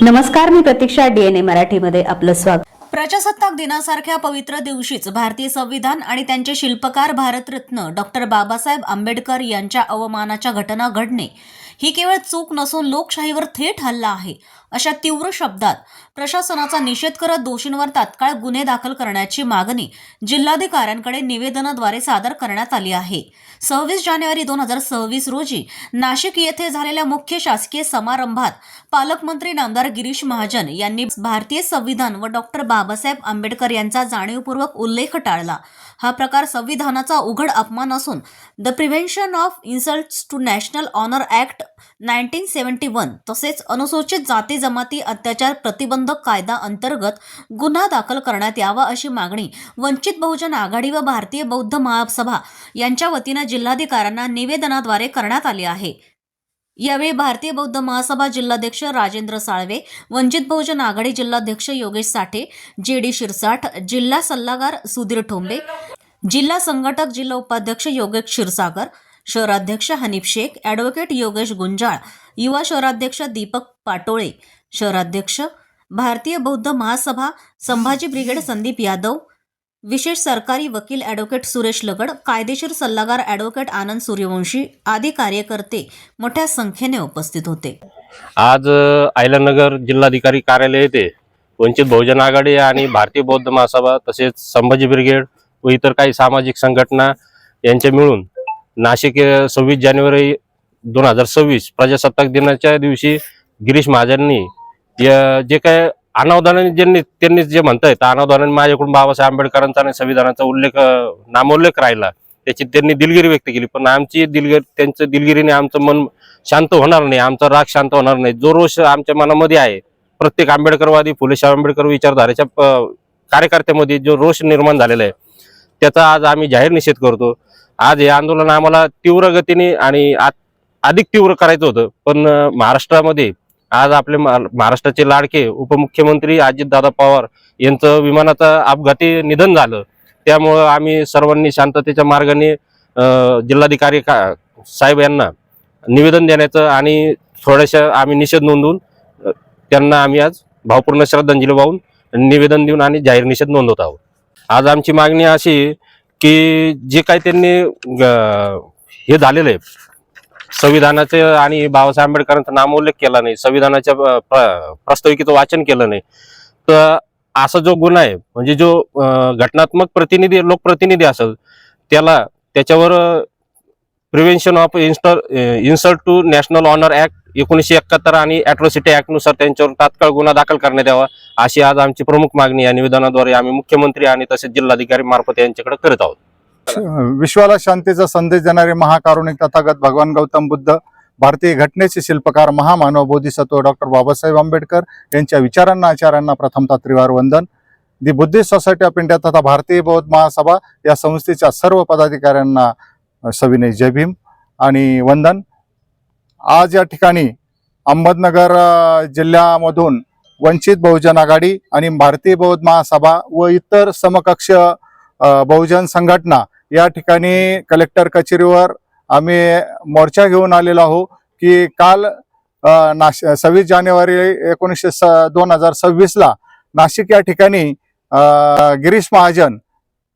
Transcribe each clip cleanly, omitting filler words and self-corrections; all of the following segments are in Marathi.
नमस्कार, मी प्रतीक्षा. DNA मराठीमध्ये आपलं स्वागत. प्रजासत्ताक दिनासारख्या पवित्र दिवशीच भारतीय संविधान आणि त्यांचे शिल्पकार भारतरत्न डॉक्टर बाबासाहेब आंबेडकर यांच्या अवमानाच्या घटना घडणे ही केवळ चूक नसून लोकशाहीवर थेट हल्ला आहे, अशा तीव्र शब्दात प्रशासनाचा निषेध करत दोषींवर तात्काळ गुन्हे दाखल करण्याची मागणी जिल्हाधिकाऱ्यांकडे निवेदनाद्वारे सादर करण्यात आली आहे. 26 जानेवारी 2026 रोजी नाशिक येथे झालेल्या मुख्य शासकीय समारंभात पालकमंत्री नामदार गिरीश महाजन यांनी भारतीय संविधान व डॉक्टर बाबासाहेब आंबेडकर यांचा जाणीवपूर्वक उल्लेख टाळला. हा प्रकार संविधानाचा उघड अपमान असून the prevention of insults to national honour act 1971 तसेच अनुसूचित जाती जमाती अत्याचार प्रतिबंधक कायदा अंतर्गत गुन्हा दाखल करण्यात यावा, अशी मागणी वंचित बहुजन आघाडी व भारतीय बौद्ध महासभा यांच्या वतीने जिल्हाधिकाऱ्यांना निवेदनाद्वारे करण्यात आली आहे. यावेळी भारतीय बौद्ध महासभा जिल्हाध्यक्ष राजेंद्र साळवे, वंचित बहुजन आघाडी जिल्हाध्यक्ष योगेश साठे, JD शिरसाठ, जिल्हा सल्लागार सुधीर ठोंबे, जिल्हा संघटक जिल्हा उपाध्यक्ष योगेश क्षीरसागर, शहराध्यक्ष हनीफ शेख, ॲडव्होकेट योगेश गुंजाळ, युवा शहराध्यक्ष दीपक पाटोळे, शहराध्यक्ष भारतीय बौद्ध महासभा संभाजी ब्रिगेड संदीप यादव, विशेष सरकारी वकील ॲडव्होकेट सुरेश लगड, कायदेशीर सल्लागार ॲडव्होकेट आनंद सूर्यवंशी आदी कार्यकर्ते मोठ्या संख्येने उपस्थित होते. आज आयलनगर जिल्हाधिकारी कार्यालय येथे वंचित बहुजन आघाडी आणि भारतीय बौद्ध महासभा तसेच संभाजी ब्रिगेड व इतर काही सामाजिक संघटना यांचे मिळून नाशिक 26 जानेवारी 2026 प्रजासत्ताक दिनाच्या दिवशी गिरीश महाजननी जे काय अनावधानाने त्यांनी जे म्हणतायत अनावधानाने माझ्याकडून बाबासाहेब आंबेडकरांचा आणि संविधानाचा नामोल्लेख राहिला, त्याची त्यांनी दिलगिरी व्यक्त केली. पण आमची त्यांचं दिलगिरीने आमचं मन शांत होणार नाही, आमचा राग शांत होणार नाही. जो रोष आमच्या मनामध्ये आहे, प्रत्येक आंबेडकरवादी फुलेशाह आंबेडकर विचारधारेच्या कार्यकर्त्यामध्ये जो रोष निर्माण झालेला आहे, त्याचा आज आम्ही जाहीर निषेध करतो. आज हे आंदोलन आम्हाला तीव्र गतीने आणि अधिक तीव्र करायचं होतं, पण महाराष्ट्रामध्ये आज आपले महाराष्ट्राचे लाडके उपमुख्यमंत्री अजितदादा पवार यांचं विमानाचा अपघाती निधन झालं. त्यामुळं आम्ही सर्वांनी शांततेच्या मार्गाने जिल्हाधिकारी साहेब यांना निवेदन देण्याचं आणि थोड्याशा आम्ही निषेध नोंदवून त्यांना आम्ही आज भावपूर्ण श्रद्धांजली वाहून निवेदन देऊन आणि जाहीर निषेध नोंदवत आहोत. आज आमची मागणी अशी की जे काही त्यांनी हे झालेलं आहे, संविधानाचे आणि बाबासाहेब आंबेडकरांचा नामोल्लेख केला नाही, संविधानाच्या प्रास्ताविकेचं वाचन केलं नाही, तर असा जो गुन्हा आहे म्हणजे जो घटनात्मक लोकप्रतिनिधी असेल त्याच्यावर prevention of insult to national honour act 1971 आणि ॲट्रॉसिटी ॲक्टनुसार त्यांच्यावर तात्काळ गुन्हा दाखल करण्यात यावा, अशी आज आमची प्रमुख मागणी या निवेदनाद्वारे आम्ही मुख्यमंत्री आणि तसेच जिल्हाधिकारी मार्फत यांच्याकडे करत आहोत. विश्वाला शांतीचा संदेश देणारे महाकारुणिक तथागत भगवान गौतम बुद्ध, भारतीय घटनेचे शिल्पकार महामानव बोधिसत्व डॉक्टर बाबासाहेब आंबेडकर यांच्या विचारांना आचारांना प्रथमतः त्रिवार वंदन. दी बुद्धिस्ट सोसायटी ऑफ इंडिया तथा भारतीय बौद्ध महासभा या संस्थेच्या सर्व पदाधिकाऱ्यांना सविनय जय भीम आणि वंदन. आज या ठिकाणी अहमदनगर जिल्ह्यामधून वंचित बहुजन आघाडी आणि भारतीय बौद्ध महासभा व इतर समकक्ष बहुजन संघटना या ठिकाणी कलेक्टर कचेरीवर आम्ही मोर्चा घेऊन आलेलो आहोत की काल 26 जानेवारी 2026 ला नाशिक या ठिकाणी गिरीश महाजन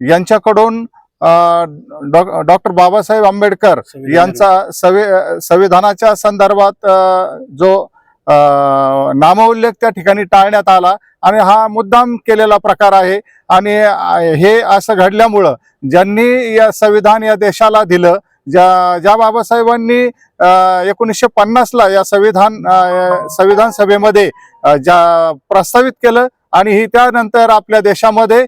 यांच्याकडून डॉक्टर बाबासाहेब आंबेडकर यांचा संविधानाच्या संदर्भात जो नामोल्लेख त्या ठिकाणी टाळण्यात आला आणि हा मुद्दाम केलेला प्रकार आहे. आणि हे असं घडल्यामुळं ज्यांनी या संविधान या देशाला दिलं, ज्या बाबासाहेबांनी 1950 ला या संविधान सभेमध्ये प्रस्तावित केलं आणि ही त्यानंतर आपल्या देशामध्ये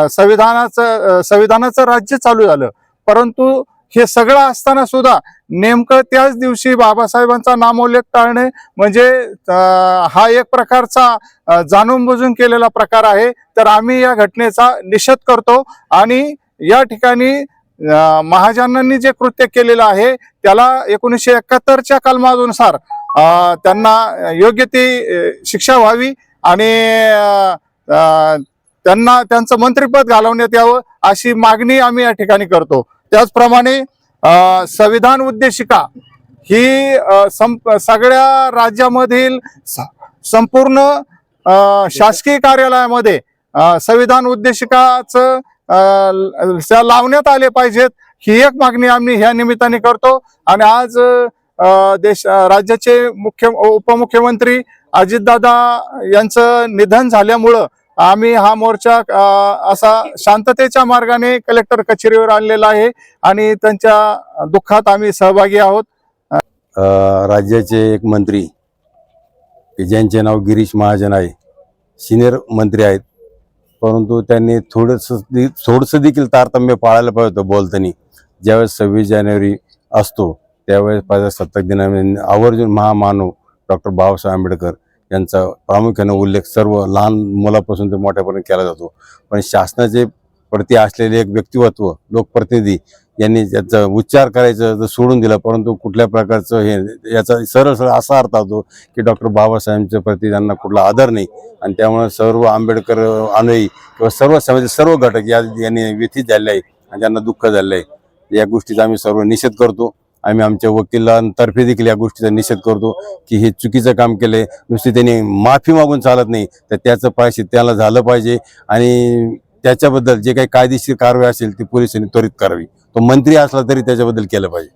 संविधानाचं राज्य चालू झालं. परंतु हे सगळं असताना सुद्धा नेमकं त्याच दिवशी बाबासाहेबांचा नामोल्लेख टाळणे म्हणजे हा एक प्रकारचा जाणून बुजून केलेला प्रकार आहे. तर आम्ही या घटनेचा निषेध करतो आणि या ठिकाणी महाजनांनी जे कृत्य केलेलं आहे त्याला 1971च्या कलमानुसार त्यांना योग्य ती शिक्षा व्हावी आणि त्यांना त्यांचं मंत्रिपद घालवण्यात यावं अशी मागणी आम्ही या ठिकाणी करतो. त्याचप्रमाणे संविधान उद्देशिका ही सगळ्या राज्यामधील संपूर्ण शासकीय कार्यालयामध्ये संविधान उद्देशिकाचं लावण्यात आले पाहिजेत, ही एक मागणी आम्ही ह्या निमित्ताने करतो. आणि आज राज्याचे उपमुख्यमंत्री अजितदादा यांचं निधन झाल्यामुळं आम्ही हा मोर्चा असा शांततेच्या मार्गाने कलेक्टर कचेरीवर आणलेला आहे आणि त्यांच्या दुःखात आम्ही सहभागी आहोत. राज्याचे एक मंत्री की ज्यांचे नाव गिरीश महाजन आहे, सिनियर मंत्री आहेत, परंतु त्यांनी थोडंसं देखील तारतम्य पाळायला पाहिजे होतं बोलताना. ज्यावेळेस 26 जानेवारी असतो त्यावेळेस प्रजासत्ताक दिनानिमित्त आवर्जून महामानव डॉक्टर बाबासाहेब आंबेडकर यांचा प्रामुख्याने उल्लेख सर्व लहान मुलापासून ते मोठ्यापर्यंत केला जातो. पण शासनाचे प्रती असलेले एक व्यक्तिमत्व, लोकप्रतिनिधी यांनी त्याचा उच्चार करायचं तर सोडून दिला. परंतु कुठल्या प्रकारचं याचा सरळ सरळ असा अर्थ होतो की डॉक्टर बाबासाहेबांच्या प्रती त्यांना कुठला आदर नाही आणि त्यामुळे सर्व आंबेडकर अनुयायी किंवा सर्व समाजाचे सर्व घटक यांनी व्यथित झाले आहे आणि त्यांना दुःख झालं आहे. या गोष्टीचा आम्ही सर्व निषेध करतो. आम्ही आमच्या वकिलांतर्फे देखील या गोष्टीचा निषेध करतो की हे चुकीचं काम केलंय. नुसती त्यांनी माफी मागून चालत नाही, तर त्याचं प्रायश्चित्त त्याला झालं पाहिजे आणि त्याच्याबद्दल जे काही कायदेशीर कारवाई असेल ती पोलिसांनी त्वरित करावी. तो मंत्री असला तरी त्याच्याबद्दल केलं पाहिजे.